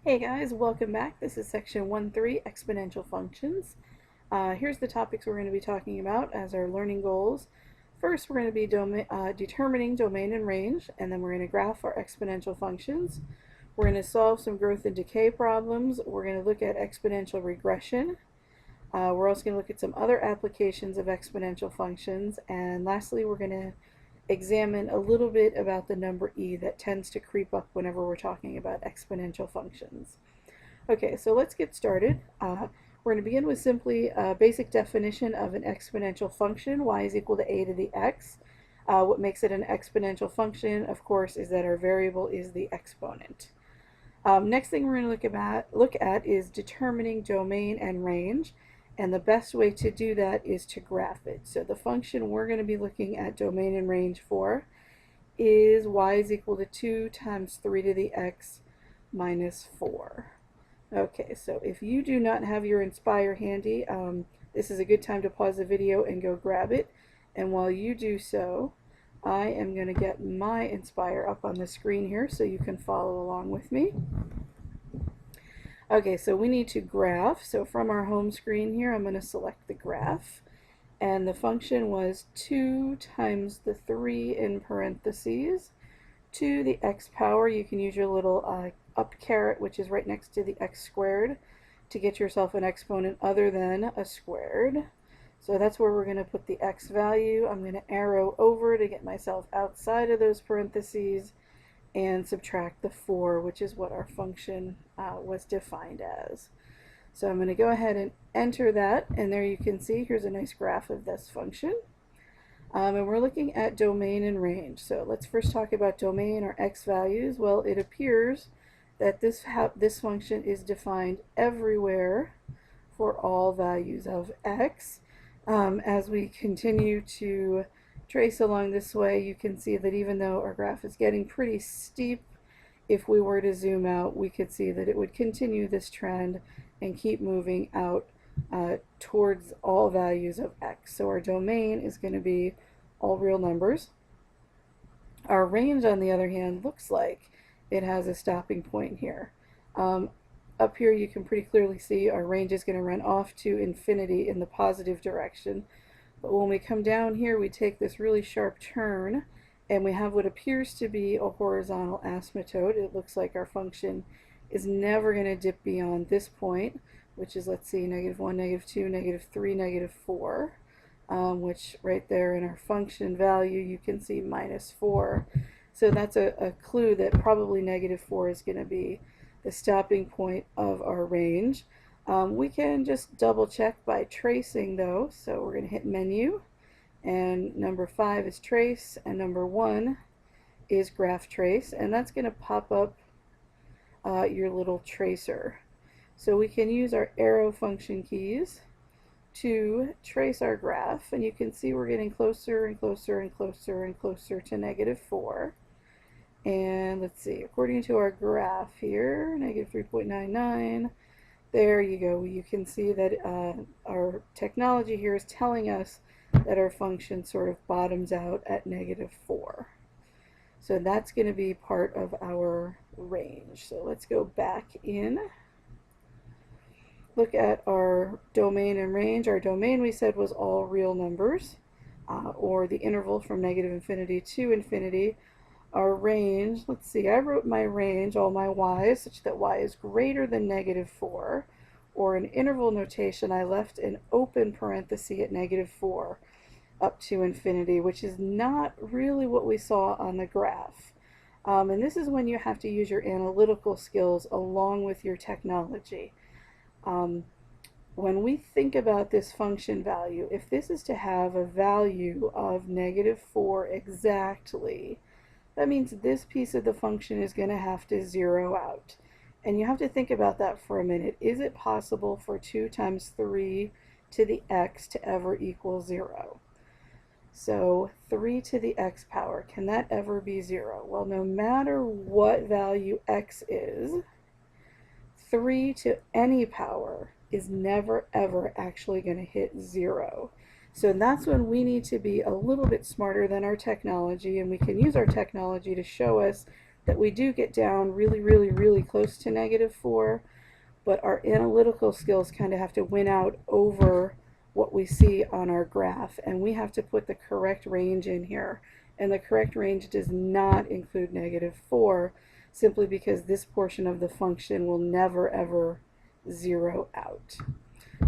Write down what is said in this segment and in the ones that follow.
Hey guys, welcome back. This is section 1.3, exponential functions. Here's the topics we're going to be talking about as our learning goals. First, we're going to be determining domain and range, and then we're going to graph our exponential functions. We're going to solve some growth and decay problems. We're going to look at exponential regression. We're also going to look at some other applications of exponential functions. And lastly, we're going to examine a little bit about the number e that tends to creep up whenever we're talking about exponential functions. Okay, so let's get started. We're going to begin with simply a basic definition of an exponential function. Y is equal to a to the x. What makes it an exponential function, of course, is that our variable is the exponent. Next thing we're going to look at is determining domain and range. And the best way to do that is to graph it. So the function we're going to be looking at domain and range for is y is equal to 2 times 3 to the x minus 4. Okay, so if you do not have your Inspire handy, this is a good time to pause the video and go grab it. And while you do so, I am going to get my Inspire up on the screen here so you can follow along with me. Okay, so we need to graph. So from our home screen here, I'm going to select the graph. And the function was 2 times the 3 in parentheses to the x power. You can use your little up caret, which is right next to the x squared, to get yourself an exponent other than a squared. So that's where we're going to put the x value. I'm going to arrow over to get myself outside of those parentheses and subtract the 4, which is what our function was defined as. So I'm going to go ahead and enter that, and there you can see here's a nice graph of this function. And we're looking at domain and range. So let's first talk about domain, or x values. Well, it appears that this function is defined everywhere for all values of x. As we continue to trace along this way, you can see that even though our graph is getting pretty steep, if we were to zoom out, we could see that it would continue this trend and keep moving out towards all values of x. So our domain is going to be all real numbers. Our range, on the other hand, looks like it has a stopping point here. Up here you can pretty clearly see our range is going to run off to infinity in the positive direction. But when we come down here, we take this really sharp turn, and we have what appears to be a horizontal asymptote. It looks like our function is never going to dip beyond this point, which is, let's see, -1, -2, -3, -4, which right there in our function value, you can see -4. So that's a clue that probably -4 is going to be the stopping point of our range. We can just double check by tracing though. So we're going to hit menu, and number 5 is trace, and number 1 is graph trace, and that's going to pop up your little tracer. So we can use our arrow function keys to trace our graph, and you can see we're getting closer and closer and closer and closer to -4. And let's see, according to our graph here, -3.99. There you go. You can see that our technology here is telling us that our function sort of bottoms out at -4. So that's going to be part of our range. So let's go back in. Look at our domain and range. Our domain, we said, was all real numbers, or the interval from -infinity to infinity. Our range, let's see, I wrote my range, all my y's, such that y is greater than -4, or in interval notation I left an open parenthesis at -4 up to infinity, which is not really what we saw on the graph. And this is when you have to use your analytical skills along with your technology. When we think about this function value, if this is to have a value of -4 exactly, that means this piece of the function is going to have to zero out. And you have to think about that for a minute. Is it possible for 2 times 3 to the x to ever equal 0? So 3 to the x power, can that ever be 0? Well, no matter what value x is, 3 to any power is never ever actually going to hit 0. So that's when we need to be a little bit smarter than our technology, and we can use our technology to show us that we do get down really, really, really close to -4, but our analytical skills kind of have to win out over what we see on our graph, and we have to put the correct range in here. And the correct range does not include -4, simply because this portion of the function will never ever zero out.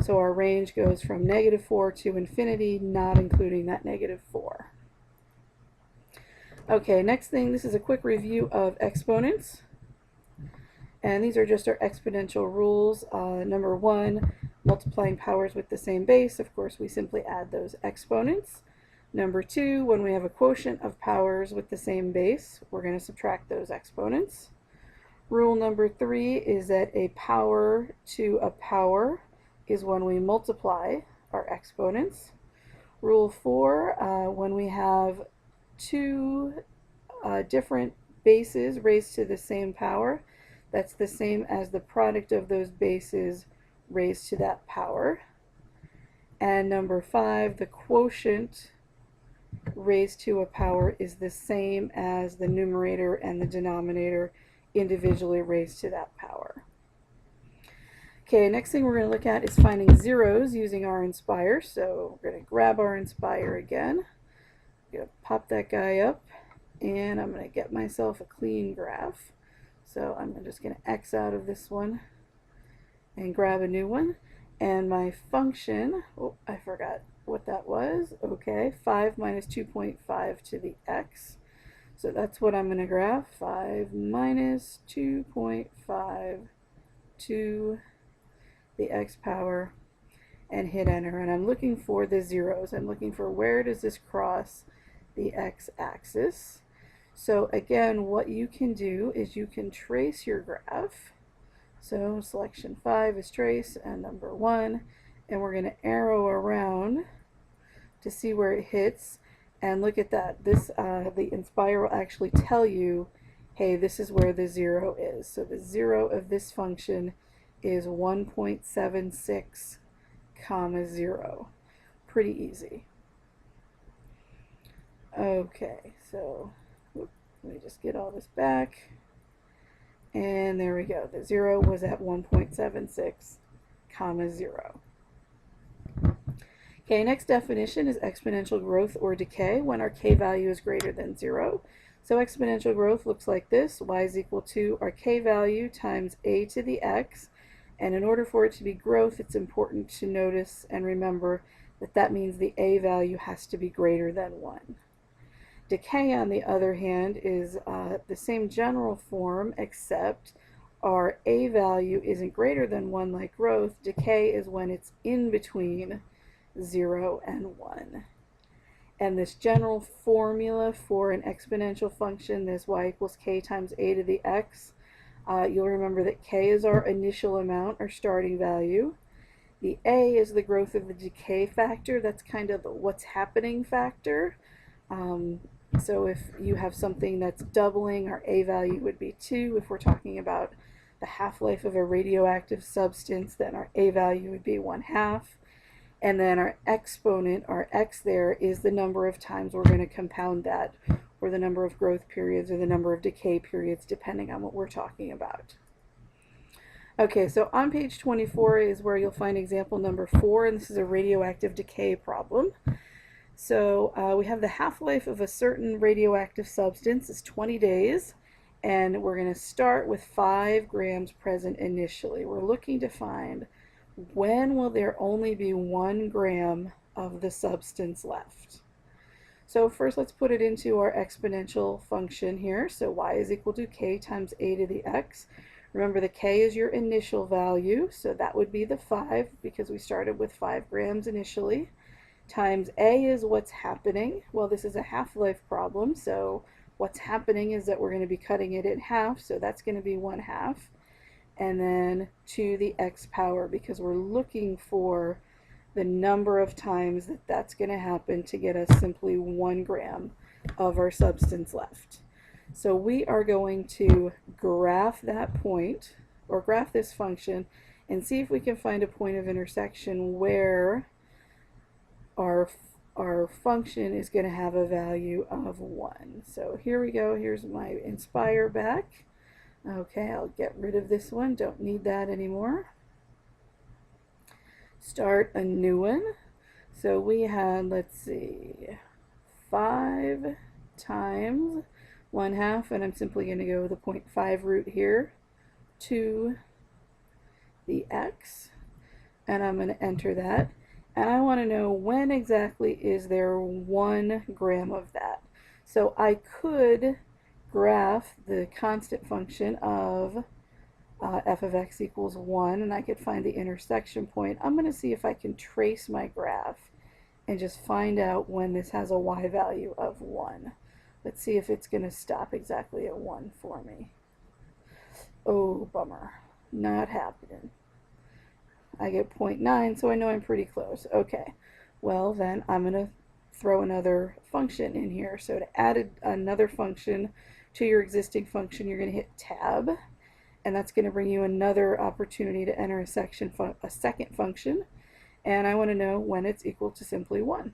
So our range goes from -4 to infinity, not including that -4. Okay, next thing, this is a quick review of exponents. And these are just our exponential rules. Number 1, multiplying powers with the same base. Of course, we simply add those exponents. Number 2, when we have a quotient of powers with the same base, we're going to subtract those exponents. Rule number 3 is that a power to a power is when we multiply our exponents. Rule 4, when we have two different bases raised to the same power, that's the same as the product of those bases raised to that power. And number 5, the quotient raised to a power is the same as the numerator and the denominator individually raised to that power. Okay, next thing we're going to look at is finding zeros using our inspire. So we're going to grab our inspire again. I'm going to pop that guy up, and I'm going to get myself a clean graph. So I'm just going to X out of this one and grab a new one. And my function, oh, I forgot what that was. Okay, 5 minus 2.5 to the x. So that's what I'm going to graph. 5 minus 2.5 to the x power, and hit enter. And I'm looking for the zeros. I'm looking for where does this cross the x-axis. So again, what you can do is you can trace your graph. So selection 5 is trace, and number 1, and we're going to arrow around to see where it hits. And look at that. This the inspire will actually tell you, hey, this is where the 0 is. So the 0 of this function is 1.76 comma 0. Pretty easy. Okay, so let me just get all this back. And there we go. The 0 was at 1.76 comma 0. Okay, next definition is exponential growth or decay when our k value is greater than 0. So exponential growth looks like this. Y is equal to our k value times a to the x. And in order for it to be growth, it's important to notice and remember that that means the a value has to be greater than 1. Decay, on the other hand, is the same general form, except our a value isn't greater than 1 like growth. Decay is when it's in between 0 and 1. And this general formula for an exponential function, this y equals k times a to the x, you'll remember that k is our initial amount, our starting value. The a is the growth of the decay factor. That's kind of the what's happening factor. So if you have something that's doubling, our a value would be 2. If we're talking about the half-life of a radioactive substance, then our a value would be 1/2. And then our exponent, our x there, is the number of times we're going to compound that, or the number of growth periods or the number of decay periods, depending on what we're talking about. Okay, so on page 24 is where you'll find example number 4, and this is a radioactive decay problem. So we have the half-life of a certain radioactive substance is 20 days, and we're going to start with 5 grams present initially. We're looking to find when will there only be 1 gram of the substance left. So first let's put it into our exponential function here. So y is equal to k times a to the x. Remember, the k is your initial value, so that would be the 5 because we started with 5 grams initially, times a is what's happening. Well, this is a half-life problem, so what's happening is that we're going to be cutting it in half, so that's going to be 1/2. And then to the x power, because we're looking for the number of times that that's going to happen to get us simply 1 gram of our substance left. So we are going to graph that point, or graph this function, and see if we can find a point of intersection where our our function is going to have a value of 1. So here we go. Here's my inspire back. Okay, I'll get rid of this one. Don't need that anymore. Start a new one. So we had, let's see, 5 times 1/2, and I'm simply going to go with the 0.5 root here, to the x, and I'm going to enter that. And I want to know when exactly is there 1 gram of that. So I could graph the constant function of f of x equals 1, and I could find the intersection point. I'm going to see if I can trace my graph and just find out when this has a y value of 1. Let's see if it's going to stop exactly at 1 for me. Oh, bummer. Not happening. I get 0.9, so I know I'm pretty close. Okay, well then I'm going to throw another function in here. So to add another function to your existing function, you're going to hit tab, and that's going to bring you another opportunity to enter a second function, and I want to know when it's equal to simply 1.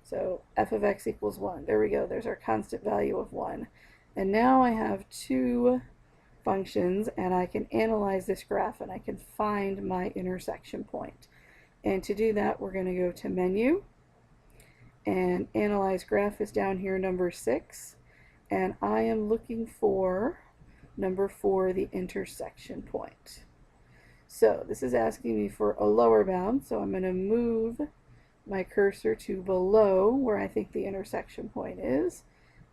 So f of x equals 1. There we go. There's our constant value of 1. And now I have 2 functions, and I can analyze this graph and I can find my intersection point. And to do that, we're going to go to menu, and analyze graph is down here, number 6, and I am looking for number 4, the intersection point. So this is asking me for a lower bound, so I'm going to move my cursor to below where I think the intersection point is,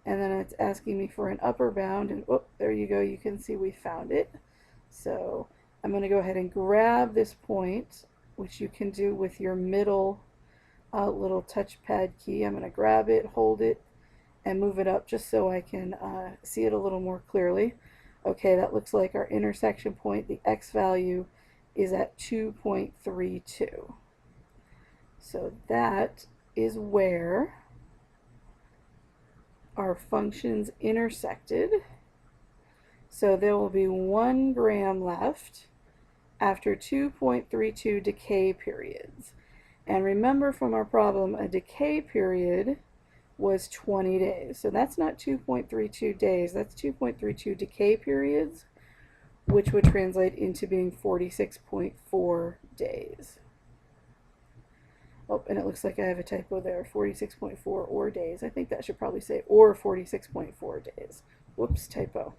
and then it's asking me for an upper bound, and oh, there you go, you can see we found it. So I'm going to go ahead and grab this point, which you can do with your middle little touchpad key. I'm going to grab it, hold it, and move it up just so I can see it a little more clearly. Okay, that looks like our intersection point. The x value is at 2.32. So that is where our functions intersected. So there will be 1 gram left after 2.32 decay periods. And remember from our problem, a decay period was 20 days. So that's not 2.32 days, that's 2.32 decay periods, which would translate into being 46.4 days. Oh, and it looks like I have a typo there, 46.4 or days. I think that should probably say or 46.4 days. Whoops, typo.